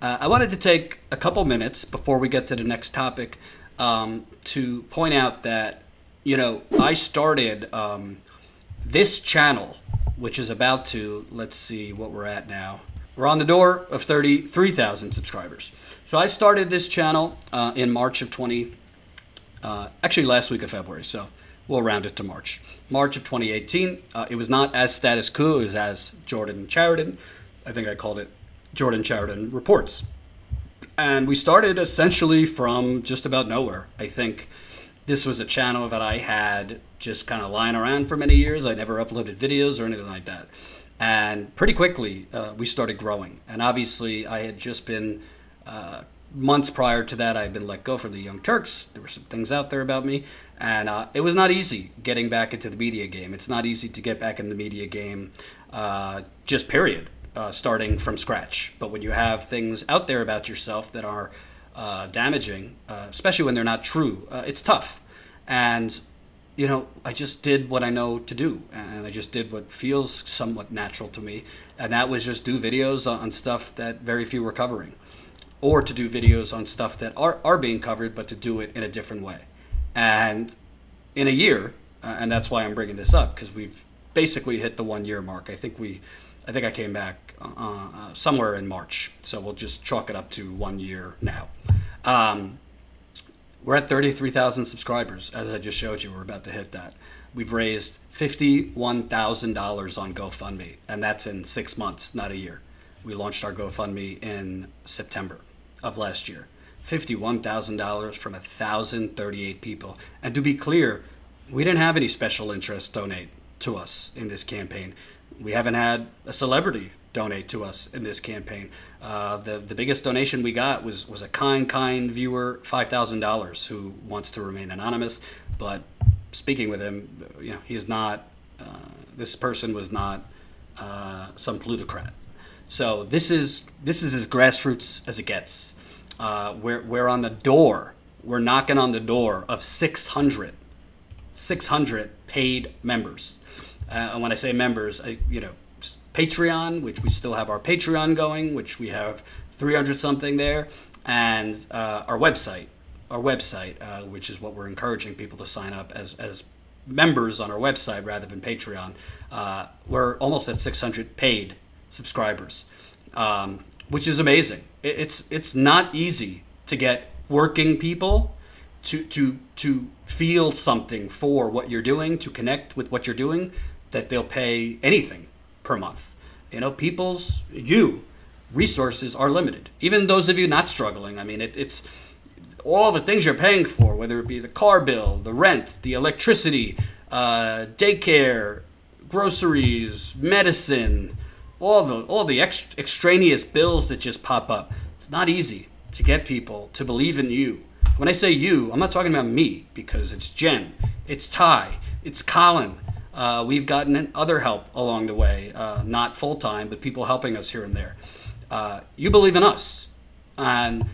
I wanted to take a couple minutes before we get to the next topic to point out that, I started this channel, which is about to, let's see what we're at now. We're on the door of 33,000 subscribers. So I started this channel in March of actually last week of February, so we'll round it to March. March of 2018. It was not as Status Coup, it was as Jordan Chariton. I think I called it Jordan Chariton Reports. And we started essentially from just about nowhere. I think this was a channel that I had just kind of lying around for many years. I never uploaded videos or anything like that. And pretty quickly, we started growing. And obviously, I had just been, months prior to that, I had been let go from the Young Turks. There were some things out there about me. And it was not easy getting back into the media game. It's not easy to get back in the media game, just period. Starting from scratch. But when you have things out there about yourself that are damaging, especially when they're not true, it's tough. And, I just did what I know to do. And I just did what feels somewhat natural to me. And that was just do videos on stuff that very few were covering. Or to do videos on stuff that are being covered, but to do it in a different way. And in a year, and that's why I'm bringing this up, because we've basically hit the 1 year mark. I think I came back somewhere in March, so we'll just chalk it up to 1 year now. We're at 33,000 subscribers, as I just showed you. We're about to hit that. We've raised $51,000 on GoFundMe, and that's in 6 months, not a year. We launched our GoFundMe in September of last year. $51,000 from 1,038 people. And to be clear, we didn't have any special interests donate to us in this campaign. We haven't had a celebrity donate to us in this campaign. The biggest donation we got was a kind viewer, $5,000, who wants to remain anonymous. But speaking with him, he's not. This person was not some plutocrat. So this is as grassroots as it gets. We're on the door. We're knocking on the door of 600 paid members. And when I say members, Patreon, which we still have our Patreon going, which we have 300 something there, and our website, which is what we're encouraging people to sign up as members on our website rather than Patreon. We're almost at 600 paid subscribers, which is amazing. It's not easy to get working people to feel something for what you're doing, to connect with what you're doing, that they'll pay anything per month. People's resources are limited. Even those of you not struggling. I mean, it's all the things you're paying for, whether it be the car bill, the rent, the electricity, daycare, groceries, medicine, all the extraneous bills that just pop up. It's not easy to get people to believe in you. When I say you, I'm not talking about me, because it's Jen, it's Ty, it's Colin. We've gotten other help along the way, not full-time, but people helping us here and there. You believe in us. And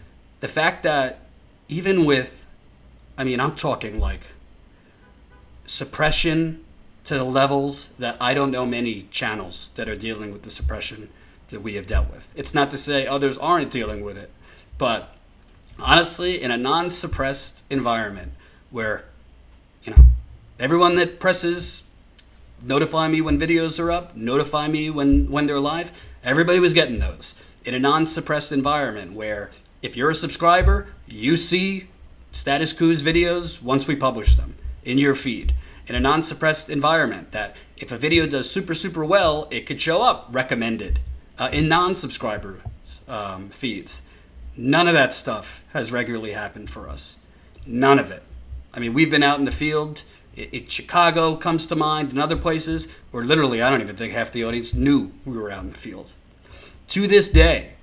the fact that even with, I'm talking like suppression to the levels that I don't know many channels that are dealing with the suppression that we have dealt with. It's not to say others aren't dealing with it, but honestly, in a non-suppressed environment where, everyone that presses notify me when videos are up, notify me when they're live, everybody was getting those. In a non-suppressed environment where if you're a subscriber, you see Status Quo's videos once we publish them in your feed. In a non-suppressed environment that if a video does super well, it could show up recommended in non-subscriber feeds. None of that stuff has regularly happened for us. None of it. We've been out in the field. Chicago comes to mind, and other places where literally I don't even think half the audience knew we were out in the field. To this day,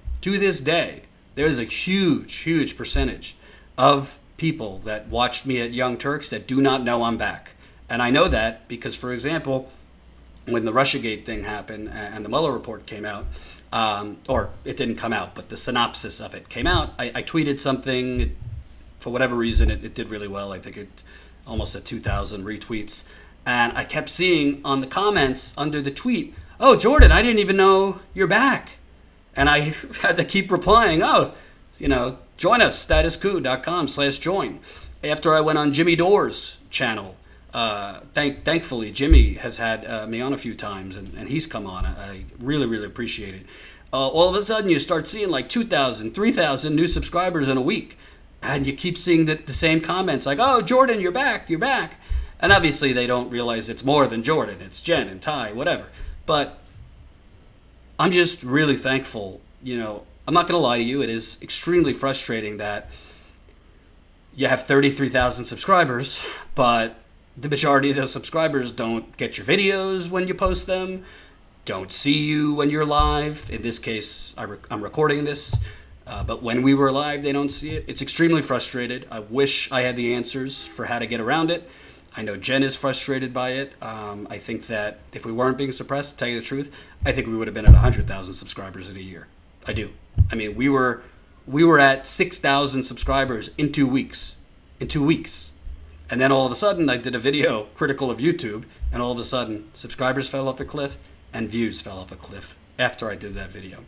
there's a huge percentage of people that watched me at Young Turks that do not know I'm back. And I know that because, for example, when the Russiagate thing happened and the Mueller report came out, or it didn't come out, but the synopsis of it came out, I tweeted something. For whatever reason, it did really well. I think it almost at 2,000 retweets. And I kept seeing on the comments under the tweet, "Oh, Jordan, I didn't even know you're back." And I had to keep replying, oh, join us, statuscoup.com/join. After I went on Jimmy Dore's channel, thankfully, Jimmy has had me on a few times, and he's come on. I really, really appreciate it. All of a sudden, you start seeing like 2,000, 3,000 new subscribers in a week. And you keep seeing the same comments like, oh, Jordan, you're back, you're back. And obviously, they don't realize it's more than Jordan. It's Jen and Ty, whatever. But I'm just really thankful. I'm not going to lie to you. It is extremely frustrating that you have 33,000 subscribers, but the majority of those subscribers don't get your videos when you post them, don't see you when you're live. In this case, I'm recording this, but when we were live, they don't see it. It's extremely frustrated. I wish I had the answers for how to get around it. I know Jen is frustrated by it. I think that if we weren't being suppressed, to tell you the truth, I think we would have been at 100,000 subscribers in a year. I do. I mean, we were at 6,000 subscribers in 2 weeks. In 2 weeks. And then all of a sudden, I did a video critical of YouTube, and all of a sudden, subscribers fell off a cliff and views fell off a cliff after I did that video.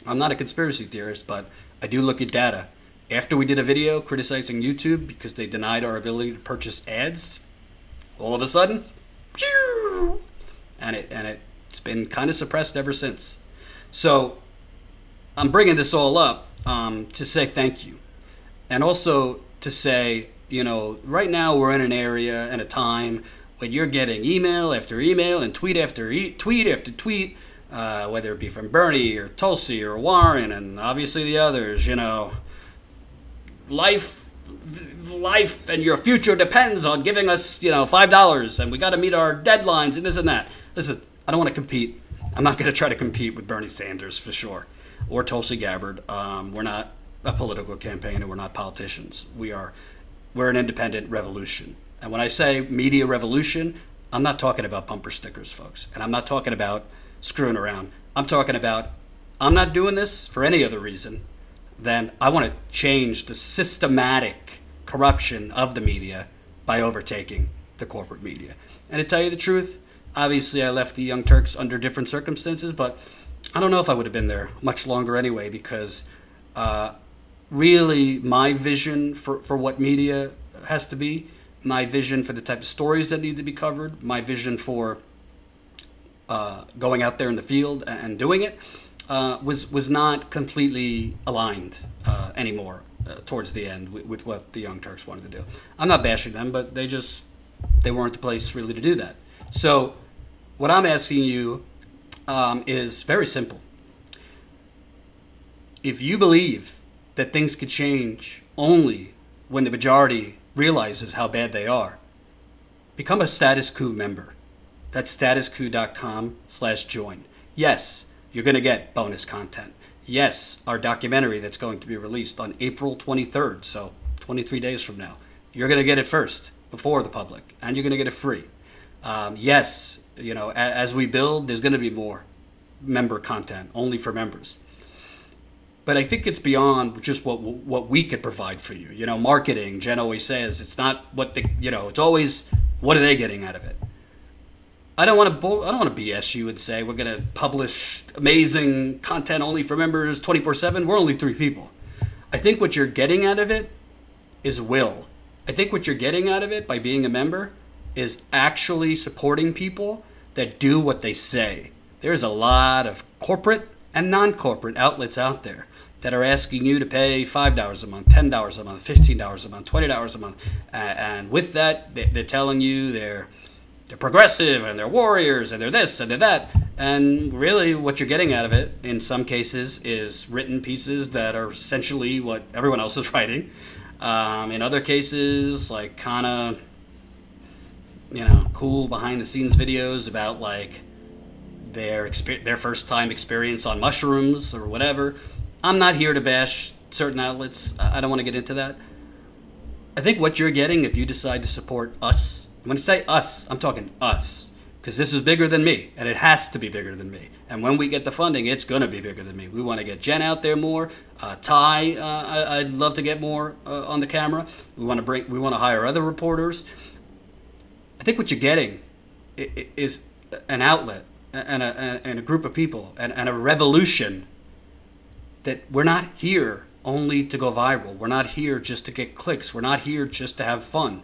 I'm not a conspiracy theorist, but I do look at data. After we did a video criticizing YouTube because they denied our ability to purchase ads, all of a sudden, pew, and it's been kind of suppressed ever since. So I'm bringing this all up to say thank you, and also to say, right now we're in an area and a time when you're getting email after email and tweet after tweet after tweet, whether it be from Bernie or Tulsi or Warren and obviously the others, life and your future depends on giving us, $5, and we got to meet our deadlines and this and that. Listen, I don't want to compete. I'm not going to try to compete with Bernie Sanders for sure, or Tulsi Gabbard. We're not a political campaign, and we're not politicians. We're an independent revolution. And when I say media revolution, I'm not talking about bumper stickers, folks. And I'm not talking about screwing around. I'm talking about, I'm not doing this for any other reason than I want to change the systematic corruption of the media by overtaking the corporate media. And to tell you the truth, obviously I left the Young Turks under different circumstances, but I don't know if I would have been there much longer anyway, because really my vision for what media has to be, my vision for the type of stories that need to be covered, my vision for going out there in the field and doing it was not completely aligned anymore towards the end with what the Young Turks wanted to do. I'm not bashing them, but they weren't the place really to do that. So what I'm asking you is very simple. If you believe that things could change only when the majority realizes how bad they are, become a Status Coup member. That's statuscoup.com/join. Yes, you're going to get bonus content. Yes, our documentary that's going to be released on April 23rd, so 23 days from now. You're going to get it first, before the public, and you're going to get it free. Yes, as we build, there's going to be more member content, only for members. But I think it's beyond just what we could provide for you. Marketing, Jen always says, it's not what it's always, what are they getting out of it? I don't want to BS you and say we're going to publish amazing content only for members 24/7. We're only 3 people. I think what you're getting out of it is will. I think what you're getting out of it by being a member is actually supporting people that do what they say. There's a lot of corporate and non-corporate outlets out there that are asking you to pay $5 a month, $10 a month, $15 a month, $20 a month. And with that, they're telling you they're progressive and they're warriors and they're this and they're that. And really what you're getting out of it in some cases is written pieces that are essentially what everyone else is writing. In other cases, like kind of, cool behind the scenes videos about like their first time experience on mushrooms or whatever. I'm not here to bash certain outlets. I don't want to get into that. I think what you're getting if you decide to support us, when I say us, I'm talking us, because this is bigger than me, and it has to be bigger than me. And when we get the funding, it's going to be bigger than me. We want to get Jen out there more. Ty, I'd love to get more on the camera. We want to hire other reporters. I think what you're getting is an outlet and a group of people and a revolution that we're not here only to go viral. We're not here just to get clicks. We're not here just to have fun.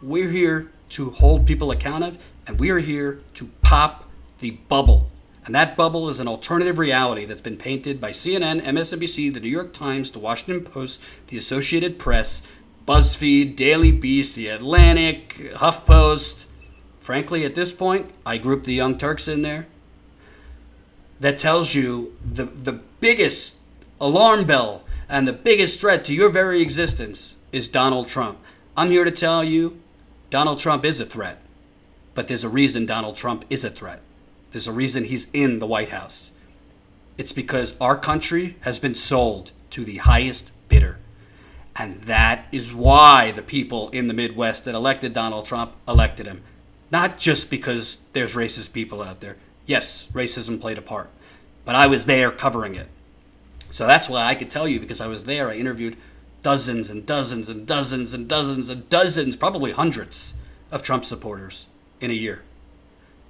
We're here to hold people accountable, and we are here to pop the bubble. And that bubble is an alternative reality that's been painted by CNN, MSNBC, the New York Times, the Washington Post, the Associated Press, BuzzFeed, Daily Beast, the Atlantic, HuffPost. Frankly, at this point, I group the Young Turks in there. That tells you the biggest alarm bell and the biggest threat to your very existence is Donald Trump. I'm here to tell you Donald Trump is a threat. But there's a reason Donald Trump is a threat. There's a reason he's in the White House. It's because our country has been sold to the highest bidder. And that is why the people in the Midwest that elected Donald Trump elected him. Not just because there's racist people out there. Yes, racism played a part. But I was there covering it. So that's why I could tell you, because I was there. I interviewed dozens and dozens and dozens and dozens and dozens, probably hundreds of Trump supporters in a year.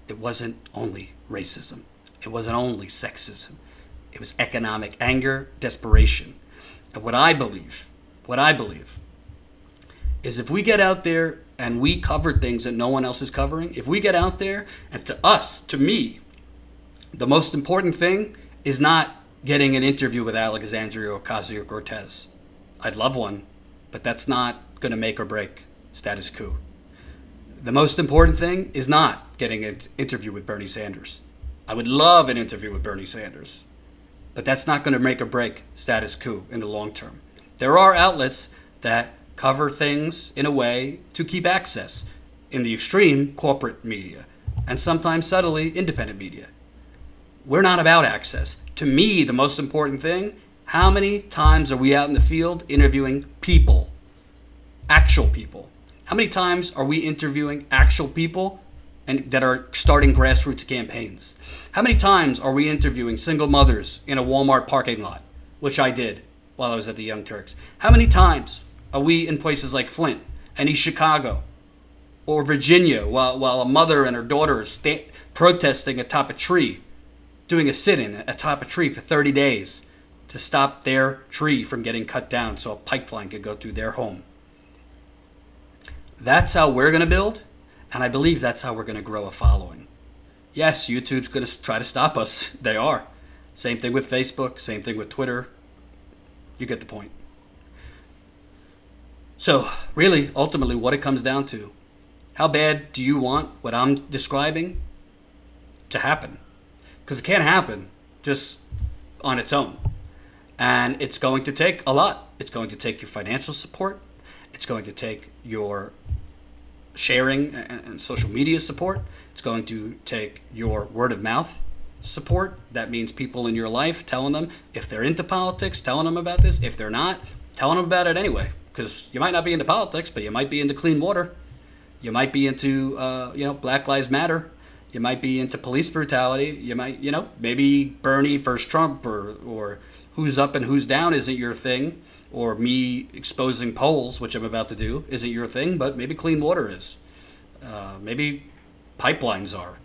It wasn't only racism. It wasn't only sexism. It was economic anger, desperation. And what I believe is if we get out there and we cover things that no one else is covering, if we get out there, and to me, the most important thing is not getting an interview with Alexandria Ocasio-Cortez. I'd love one, but that's not going to make or break status quo. The most important thing is not getting an interview with Bernie Sanders. I would love an interview with Bernie Sanders, but that's not going to make or break status quo in the long term. There are outlets that cover things in a way to keep access. In the extreme, corporate media, and sometimes subtly, independent media. We're not about access. To me, the most important thing, how many times are we out in the field interviewing people? Actual people. How many times are we interviewing actual people and that are starting grassroots campaigns? How many times are we interviewing single mothers in a Walmart parking lot, which I did while I was at the Young Turks? How many times are we in places like Flint and East Chicago or Virginia while a mother and her daughter are protesting atop a tree, doing a sit-in atop a tree for 30 days to stop their tree from getting cut down so a pipeline could go through their home? That's how we're going to build, and I believe that's how we're going to grow a following. Yes, YouTube's going to try to stop us. They are. Same thing with Facebook, same thing with Twitter. You get the point. So, really, ultimately, what it comes down to, how bad do you want what I'm describing to happen? Because it can't happen just on its own. And it's going to take a lot. It's going to take your financial support. It's going to take your sharing and social media support. It's going to take your word of mouth support. That means people in your life telling them, if they're into politics, telling them about this. If they're not, telling them about it anyway. Because you might not be into politics, but you might be into clean water. You might be into, Black Lives Matter. You might be into police brutality. You might, maybe Bernie versus Trump or who's up and who's down isn't your thing. Or me exposing polls, which I'm about to do, isn't your thing, but maybe clean water is. Maybe pipelines are.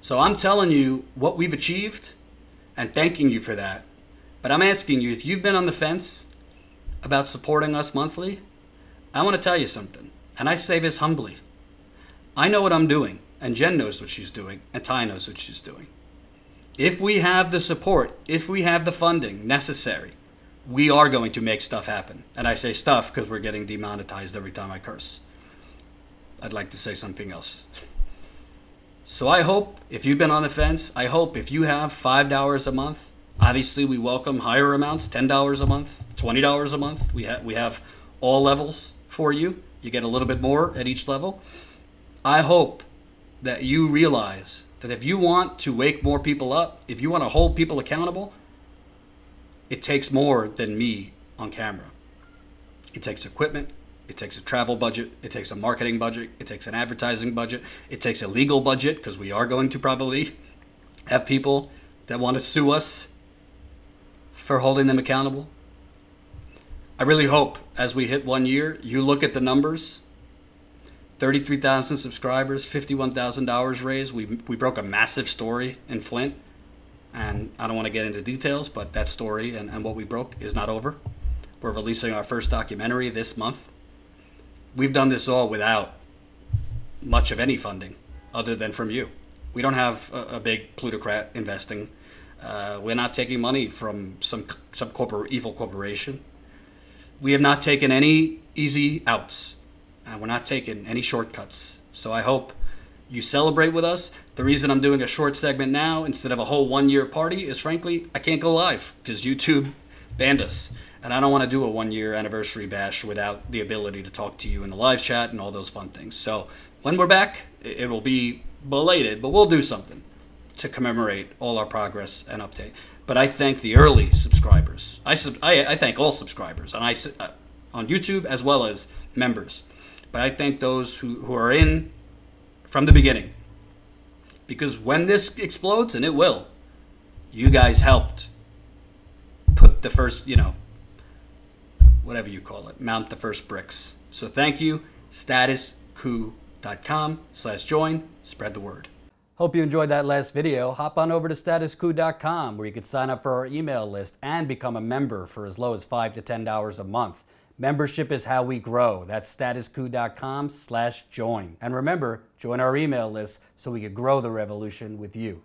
So I'm telling you what we've achieved and thanking you for that. But I'm asking you, if you've been on the fence about supporting us monthly, I want to tell you something. And I say this humbly. I know what I'm doing, and Jen knows what she's doing, and Ty knows what she's doing. If we have the support, if we have the funding necessary, we are going to make stuff happen. And I say stuff because we're getting demonetized every time I curse. I'd like to say something else. So I hope, if you've been on the fence, I hope if you have $5 a month, obviously we welcome higher amounts, $10 a month, $20 a month. We have all levels for you. You get a little bit more at each level. I hope that you realize that if you want to wake more people up, if you want to hold people accountable, it takes more than me on camera. It takes equipment. It takes a travel budget. It takes a marketing budget. It takes an advertising budget. It takes a legal budget, because we are going to probably have people that want to sue us for holding them accountable. I really hope as we hit 1 year, you look at the numbers. 33,000 subscribers, $51,000 raised. We broke a massive story in Flint. And I don't want to get into details, but that story and what we broke is not over. We're releasing our first documentary this month. We've done this all without much of any funding other than from you. We don't have a big plutocrat investing. We're not taking money from some evil corporation. We have not taken any easy outs. We're not taking any shortcuts. So I hope you celebrate with us. The reason I'm doing a short segment now instead of a whole 1 year party is, frankly, I can't go live because YouTube banned us. And I don't want to do a 1 year anniversary bash without the ability to talk to you in the live chat and all those fun things. So when we're back, it will be belated, but we'll do something to commemorate all our progress and update. But I thank the early subscribers. I thank all subscribers on YouTube as well as members. But I thank those who are in from the beginning. Because when this explodes, and it will, you guys helped put the first, whatever you call it, mount the first bricks. So thank you. statuscoup.com/join. Spread the word. Hope you enjoyed that last video. Hop on over to statuscoup.com where you can sign up for our email list and become a member for as low as $5 to $10 a month. Membership is how we grow. That's statuscoup.com/join. And remember, join our email list so we can grow the revolution with you.